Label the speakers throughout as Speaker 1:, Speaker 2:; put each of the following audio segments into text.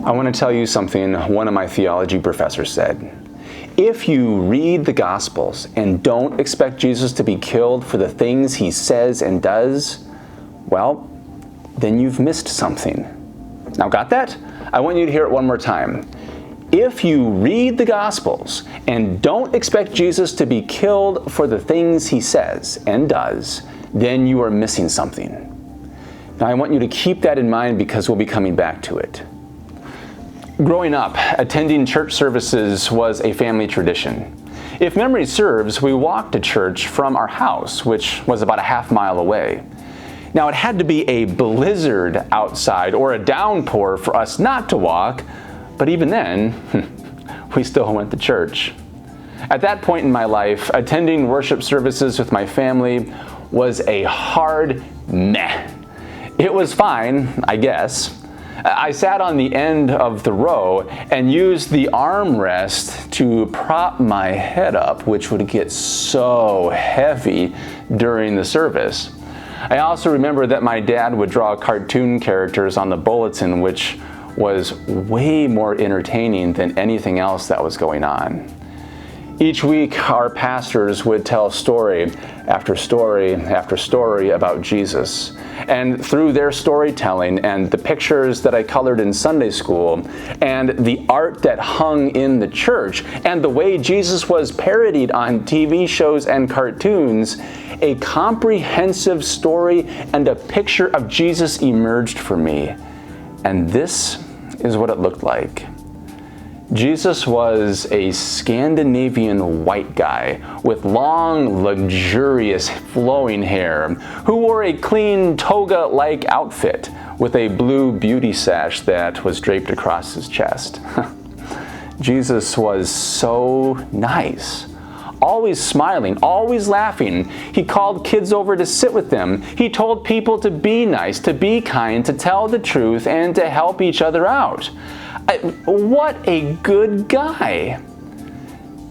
Speaker 1: I want to tell you something one of my theology professors said. If you read the Gospels and don't expect Jesus to be killed for the things he says and does, well, then you've missed something. Now, got that? I want you to hear it one more time. If you read the Gospels and don't expect Jesus to be killed for the things he says and does, then you are missing something. Now, I want you to keep that in mind because we'll be coming back to it. Growing up, attending church services was a family tradition. If memory serves, we walked to church from our house, which was about a half-mile away. Now, it had to be a blizzard outside or a downpour for us not to walk, but even then, we still went to church. At that point in my life, attending worship services with my family was a hard meh. It was fine, I guess. I sat on the end of the row and used the armrest to prop my head up, which would get so heavy during the service. I also remember that my dad would draw cartoon characters on the bulletin, which was way more entertaining than anything else that was going on. Each week, our pastors would tell story after story after story about Jesus. And through their storytelling and the pictures that I colored in Sunday school and the art that hung in the church and the way Jesus was parodied on TV shows and cartoons, a comprehensive story and a picture of Jesus emerged for me. And this is what it looked like. Jesus was a Scandinavian white guy with long, luxurious, flowing hair who wore a clean toga-like outfit with a blue beauty sash that was draped across his chest. Jesus was so nice. Always smiling, always laughing. He called kids over to sit with them. He told people to be nice, to be kind, to tell the truth, and to help each other out. What a good guy.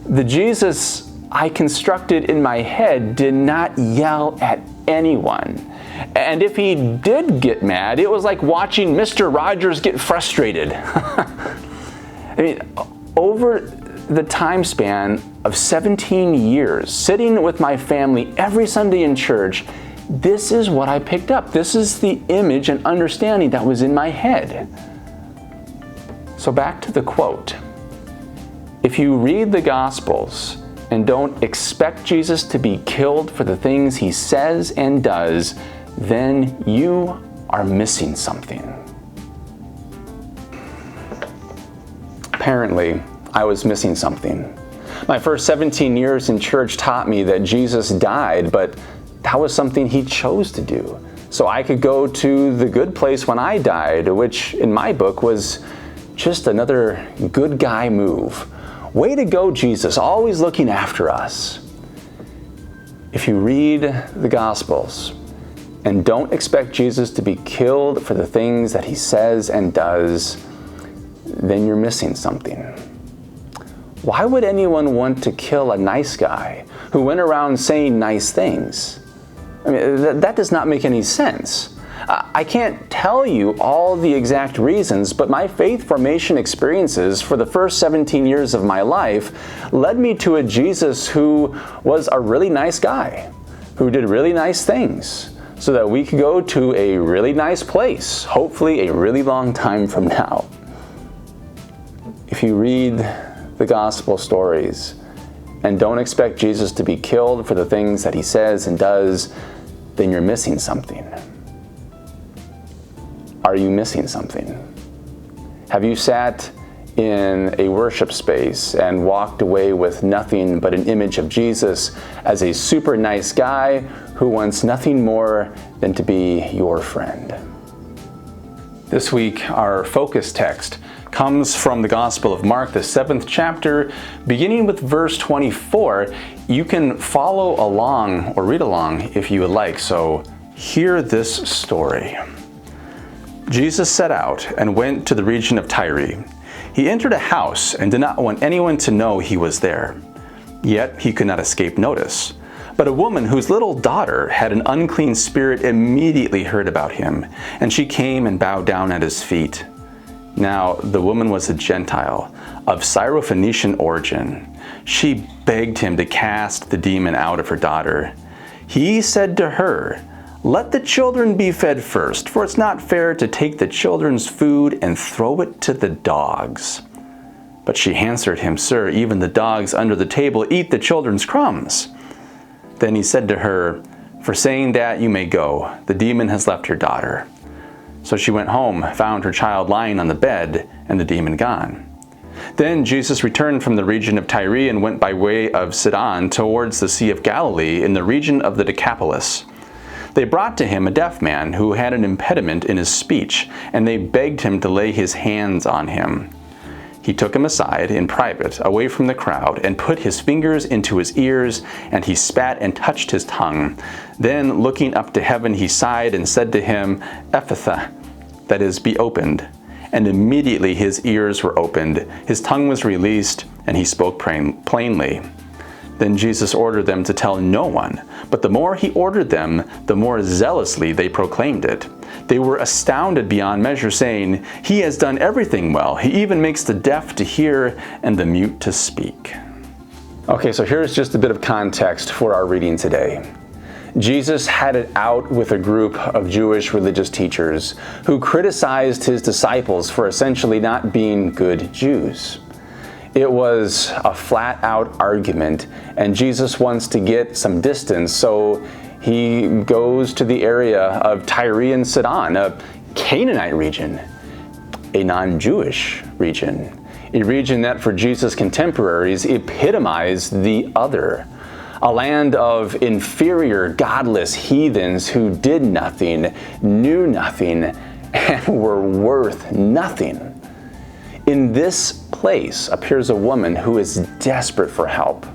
Speaker 1: The Jesus I constructed in my head did not yell at anyone. And if he did get mad, it was like watching Mr. Rogers get frustrated. I mean, over the time span of 17 years, sitting with my family every Sunday in church, this is what I picked up. This is the image and understanding that was in my head. So back to the quote. If you read the Gospels and don't expect Jesus to be killed for the things he says and does, then you are missing something. Apparently, I was missing something. My first 17 years in church taught me that Jesus died, but that was something he chose to do. So I could go to the good place when I died, which in my book was just another good guy move. Way to go, Jesus, always looking after us. If you read the Gospels and don't expect Jesus to be killed for the things that he says and does, then you're missing something. Why would anyone want to kill a nice guy who went around saying nice things? I mean, that does not make any sense. I can't tell you all the exact reasons, but my faith formation experiences for the first 17 years of my life led me to a Jesus who was a really nice guy, who did really nice things, so that we could go to a really nice place, hopefully a really long time from now. If you read the gospel stories and don't expect Jesus to be killed for the things that he says and does, then you're missing something. Are you missing something? Have you sat in a worship space and walked away with nothing but an image of Jesus as a super nice guy who wants nothing more than to be your friend? This week, our focus text comes from the Gospel of Mark, the 7th chapter, beginning with verse 24. You can follow along or read along if you would like, so hear this story. Jesus set out and went to the region of Tyre. He entered a house and did not want anyone to know he was there. Yet he could not escape notice. But a woman whose little daughter had an unclean spirit immediately heard about him, and she came and bowed down at his feet. Now, the woman was a Gentile of Syrophoenician origin. She begged him to cast the demon out of her daughter. He said to her, "Let the children be fed first, for it's not fair to take the children's food and throw it to the dogs." But she answered him, "Sir, even the dogs under the table eat the children's crumbs." Then he said to her, "For saying that, you may go. The demon has left your daughter." So she went home, found her child lying on the bed, and the demon gone. Then Jesus returned from the region of Tyre and went by way of Sidon towards the Sea of Galilee in the region of the Decapolis. They brought to him a deaf man who had an impediment in his speech, and they begged him to lay his hands on him. He took him aside in private, away from the crowd, and put his fingers into his ears, and he spat and touched his tongue. Then, looking up to heaven, he sighed and said to him, "Ephphatha," that is, be opened. And immediately his ears were opened, his tongue was released, and he spoke plainly. Then Jesus ordered them to tell no one, but the more he ordered them, the more zealously they proclaimed it. They were astounded beyond measure, saying, "He has done everything well. He even makes the deaf to hear and the mute to speak." Okay, so here's just a bit of context for our reading today. Jesus had it out with a group of Jewish religious teachers who criticized his disciples for essentially not being good Jews. It was a flat-out argument, and Jesus wants to get some distance, so he goes to the area of Tyre and Sidon, a Canaanite region, a non-Jewish region, a region that for Jesus' contemporaries epitomized the other, a land of inferior, godless heathens who did nothing, knew nothing, and were worth nothing. In this place appears a woman who is desperate for help.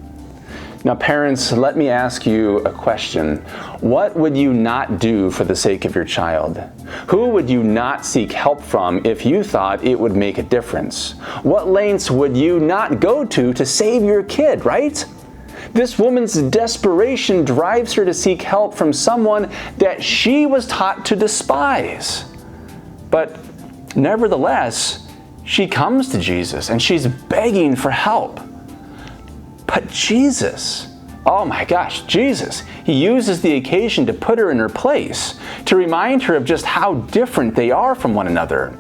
Speaker 1: Now, parents, let me ask you a question. What would you not do for the sake of your child? Who would you not seek help from if you thought it would make a difference? What lengths would you not go to save your kid, right? This woman's desperation drives her to seek help from someone that she was taught to despise. But nevertheless, she comes to Jesus and she's begging for help. But Jesus, oh my gosh, Jesus, he uses the occasion to put her in her place, to remind her of just how different they are from one another.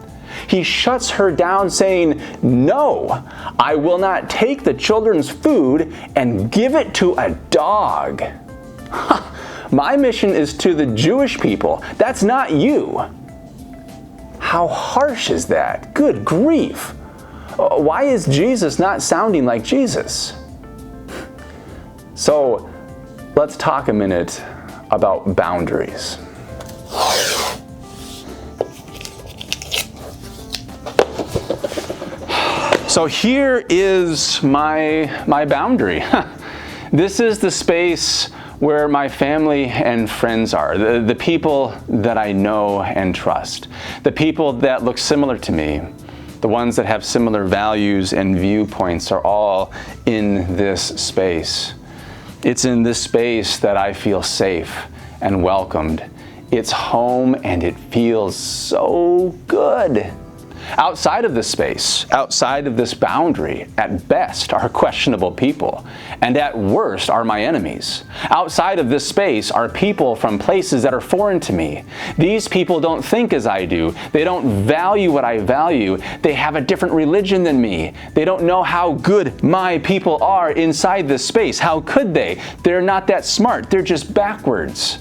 Speaker 1: He shuts her down saying, "No, I will not take the children's food and give it to a dog." My mission is to the Jewish people. That's not you. How harsh is that? Good grief. Why is Jesus not sounding like Jesus? So let's talk a minute about boundaries. So here is my boundary. This is the space where my family and friends are, the people that I know and trust, the people that look similar to me, the ones that have similar values and viewpoints are all in this space. It's in this space that I feel safe and welcomed. It's home and it feels so good. Outside of this space, outside of this boundary, at best are questionable people, and at worst are my enemies. Outside of this space are people from places that are foreign to me. These people don't think as I do. They don't value what I value. They have a different religion than me. They don't know how good my people are inside this space. How could they? They're not that smart. They're just backwards.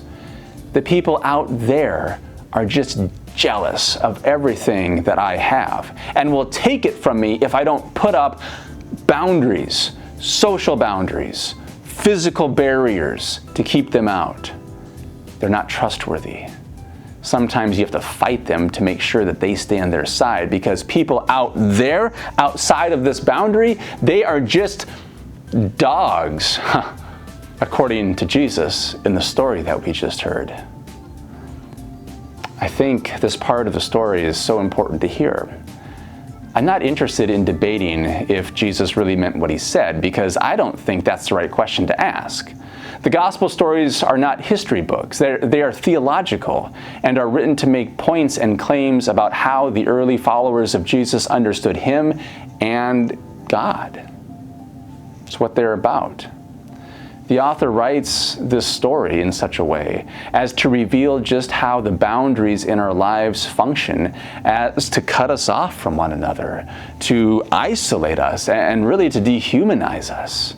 Speaker 1: The people out there are just jealous of everything that I have and will take it from me if I don't put up boundaries, social boundaries, physical barriers to keep them out. They're not trustworthy. Sometimes you have to fight them to make sure that they stay on their side, because people out there, outside of this boundary, they are just dogs, according to Jesus in the story that we just heard. I think this part of the story is so important to hear. I'm not interested in debating if Jesus really meant what he said, because I don't think that's the right question to ask. The gospel stories are not history books. They are theological and are written to make points and claims about how the early followers of Jesus understood him and God. It's what they're about. The author writes this story in such a way as to reveal just how the boundaries in our lives function, as to cut us off from one another, to isolate us, and really to dehumanize us.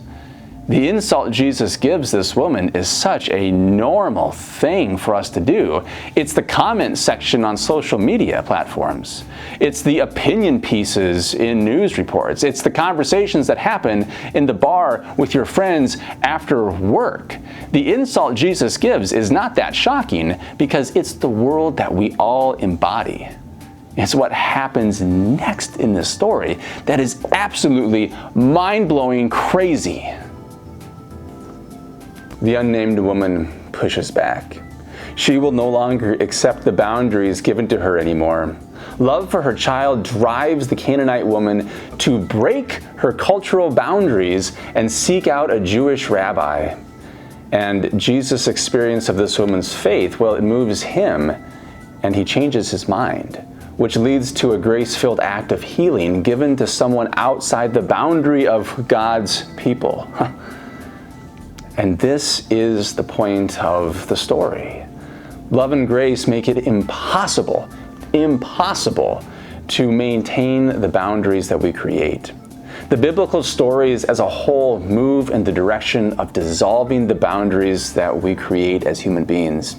Speaker 1: The insult Jesus gives this woman is such a normal thing for us to do. It's the comment section on social media platforms. It's the opinion pieces in news reports. It's the conversations that happen in the bar with your friends after work. The insult Jesus gives is not that shocking because it's the world that we all embody. It's what happens next in this story that is absolutely mind-blowing crazy. The unnamed woman pushes back. She will no longer accept the boundaries given to her anymore. Love for her child drives the Canaanite woman to break her cultural boundaries and seek out a Jewish rabbi. And Jesus' experience of this woman's faith, well, it moves him, and he changes his mind, which leads to a grace-filled act of healing given to someone outside the boundary of God's people. And this is the point of the story. Love and grace make it impossible to maintain the boundaries that we create. The biblical stories as a whole move in the direction of dissolving the boundaries that we create as human beings.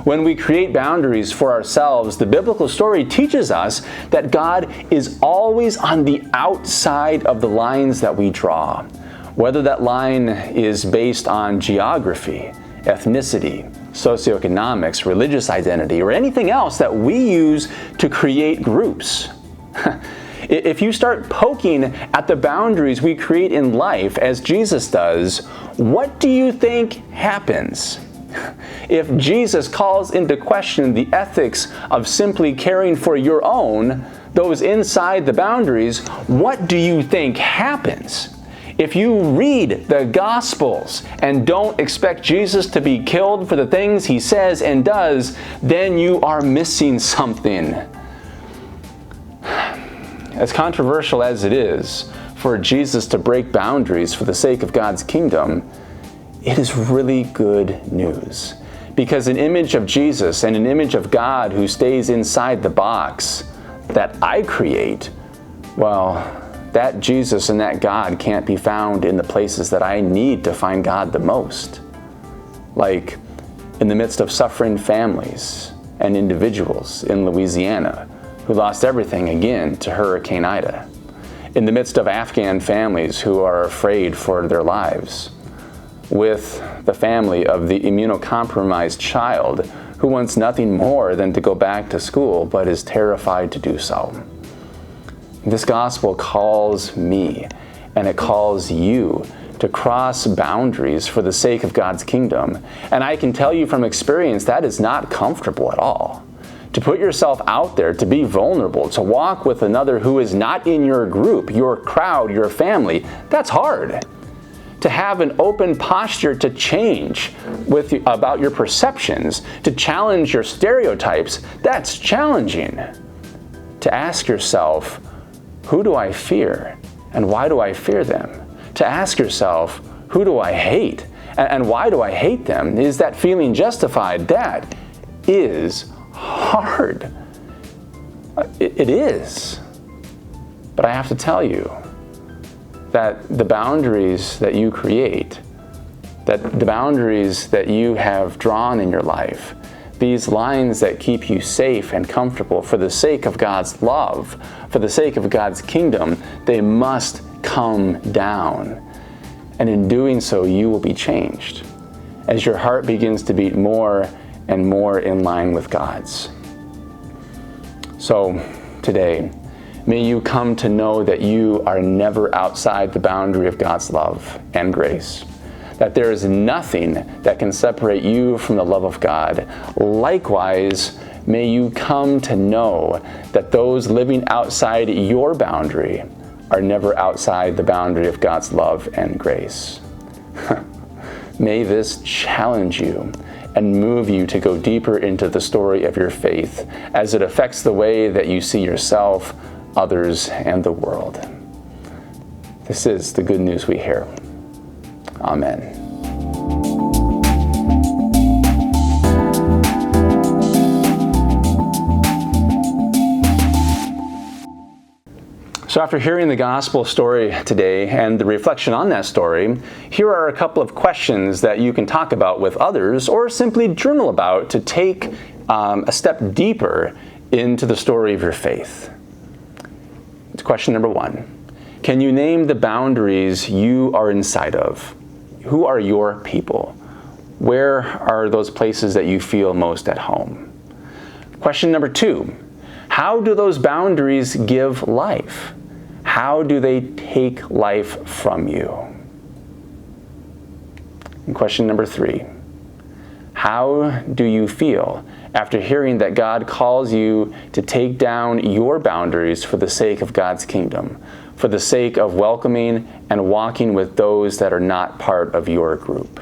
Speaker 1: When we create boundaries for ourselves, the biblical story teaches us that God is always on the outside of the lines that we draw. Whether that line is based on geography, ethnicity, socioeconomics, religious identity, or anything else that we use to create groups. If you start poking at the boundaries we create in life, as Jesus does, what do you think happens? If Jesus calls into question the ethics of simply caring for your own, those inside the boundaries, what do you think happens? If you read the Gospels and don't expect Jesus to be killed for the things he says and does, then you are missing something. As controversial as it is for Jesus to break boundaries for the sake of God's kingdom, it is really good news. Because an image of Jesus and an image of God who stays inside the box that I create, well, that Jesus and that God can't be found in the places that I need to find God the most. Like in the midst of suffering families and individuals in Louisiana who lost everything again to Hurricane Ida. In the midst of Afghan families who are afraid for their lives. With the family of the immunocompromised child who wants nothing more than to go back to school but is terrified to do so. This gospel calls me and it calls you to cross boundaries for the sake of God's kingdom. And I can tell you from experience that is not comfortable at all. To put yourself out there, to be vulnerable, to walk with another who is not in your group, your crowd, your family, that's hard. To have an open posture to change about your perceptions, to challenge your stereotypes, that's challenging. To ask yourself, who do I fear and why do I fear them? To ask yourself, who do I hate and why do I hate them? Is that feeling justified? That is hard. It is. But I have to tell you that the boundaries that you create, that the boundaries that you have drawn in your life, these lines that keep you safe and comfortable for the sake of God's love, for the sake of God's kingdom, they must come down. And in doing so, you will be changed as your heart begins to beat more and more in line with God's. So today, may you come to know that you are never outside the boundary of God's love and grace. That there is nothing that can separate you from the love of God. Likewise, may you come to know that those living outside your boundary are never outside the boundary of God's love and grace. May this challenge you and move you to go deeper into the story of your faith as it affects the way that you see yourself, others, and the world. This is the good news we hear. Amen. So after hearing the gospel story today and the reflection on that story, here are a couple of questions that you can talk about with others or simply journal about to take a step deeper into the story of your faith. Question number 1. Can you name the boundaries you are inside of? Who are your people? Where are those places that you feel most at home? Question number 2. How do those boundaries give life? How do they take life from you? And question number 3. How do you feel after hearing that God calls you to take down your boundaries for the sake of God's kingdom, for the sake of welcoming and walking with those that are not part of your group?